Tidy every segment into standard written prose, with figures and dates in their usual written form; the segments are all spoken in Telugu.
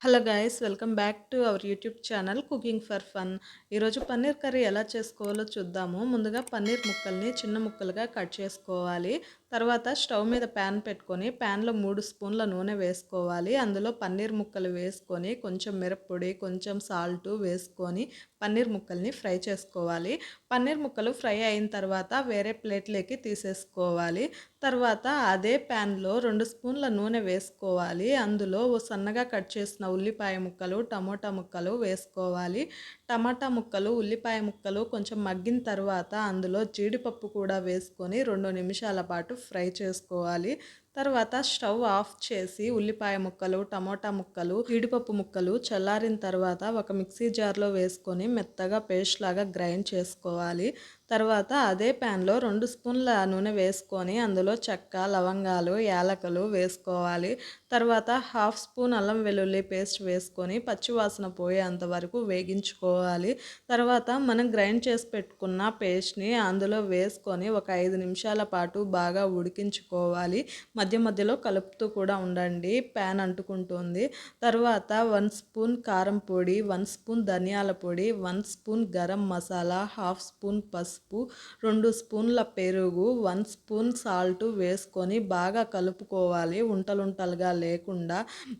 Hello guys, welcome back to our YouTube channel cooking for fun. ఈరోజు పన్నీర్ కర్రీ ఎలా చేసుకోవాలో చూద్దాము. ముందుగా పన్నీర్ ముక్కల్ని చిన్న ముక్కలుగా కట్ చేసుకోవాలి. తర్వాత స్టవ్ మీద ప్యాన్ పెట్టుకొని ప్యాన్లో 3 స్పూన్ల నూనె వేసుకోవాలి. అందులో పన్నీర్ ముక్కలు వేసుకొని కొంచెం మిరప్పొడి, కొంచెం సాల్ట్ వేసుకొని పన్నీర్ ముక్కల్ని ఫ్రై చేసుకోవాలి. పన్నీర్ ముక్కలు ఫ్రై అయిన తర్వాత వేరే ప్లేట్లోకి తీసేసుకోవాలి. తర్వాత అదే ప్యాన్లో 2 స్పూన్ల నూనె వేసుకోవాలి. అందులో సన్నగా కట్ చేసిన ఉల్లిపాయ ముక్కలు, టమోటా ముక్కలు వేసుకోవాలి. టమాటా ముక్కలు, ఉల్లిపాయ ముక్కలు కొంచెం మగ్గిన తర్వాత అందులో జీడిపప్పు కూడా వేసుకొని 2 నిమిషాల పాటు ఫ్రై చేసుకోవాలి. తర్వాత స్టవ్ ఆఫ్ చేసి ఉల్లిపాయ ముక్కలు, టమోటా ముక్కలు, జీడిపప్పు ముక్కలు చల్లారిన తర్వాత ఒక మిక్సీ జార్లో వేసుకొని మెత్తగా పేస్ట్ లాగా గ్రైండ్ చేసుకోవాలి. తర్వాత అదే ప్యాన్లో 2 స్పూన్ల నూనె వేసుకొని అందులో చెక్క, లవంగాలు, యాలకులు వేసుకోవాలి. తర్వాత హాఫ్ స్పూన్ అల్లం వెల్లుల్లి పేస్ట్ వేసుకొని పచ్చివాసన పోయేంత వరకు వేగించుకోవాలి. తర్వాత మనం గ్రైండ్ చేసి పెట్టుకున్న పేస్ట్ని అందులో వేసుకొని ఒక 5 నిమిషాల పాటు బాగా ఉడికించుకోవాలి. మధ్య మధ్యలో కలుపుతూ కూడా ఉండండి, ప్యాన్ అంటుకుంటుంది. తర్వాత 1 స్పూన్ కారం పొడి, 1 స్పూన్ ధనియాల పొడి, 1 spoon garam masala, half spoon పసుపు, 2 స్పూన్ల పెరుగు, 1 స్పూన్ సాల్ట్ వేసుకొని బాగా కలుపుకోవాలి, ఉంటలుంటలుగా లేకుండా.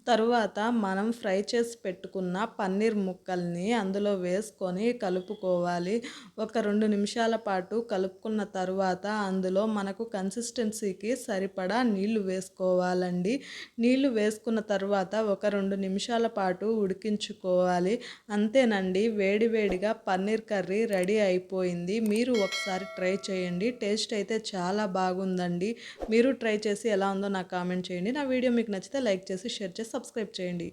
తరువాత మనం ఫ్రై చేసి పెట్టుకున్న పన్నీర్ ముక్కల్ని అందులో వేసుకొని కలుపుకోవాలి. ఒక 2 నిమిషాల పాటు కలుపుకున్న తరువాత అందులో మనకు కన్సిస్టెన్సీకి సరిపడా నీళ్లు వేసుకోవాలండి. నీళ్లు వేసుకున్న తర్వాత ఒక 2 నిమిషాల పాటు ఉడికించుకోవాలి. అంతేనండి, వేడివేడిగా పన్నీర్ కర్రీ రెడీ అయిపోయింది. మీరు ఒకసారి ట్రై చేయండి. టేస్ట్ అయితే చాలా బాగుందండి. మీరు ట్రై చేసి ఎలా ఉందో నాకు కామెంట్ చేయండి. నా వీడియో మీకు నచ్చితే లైక్ చేసి, షేర్ చేసి, సబ్స్క్రైబ్ చేయండి.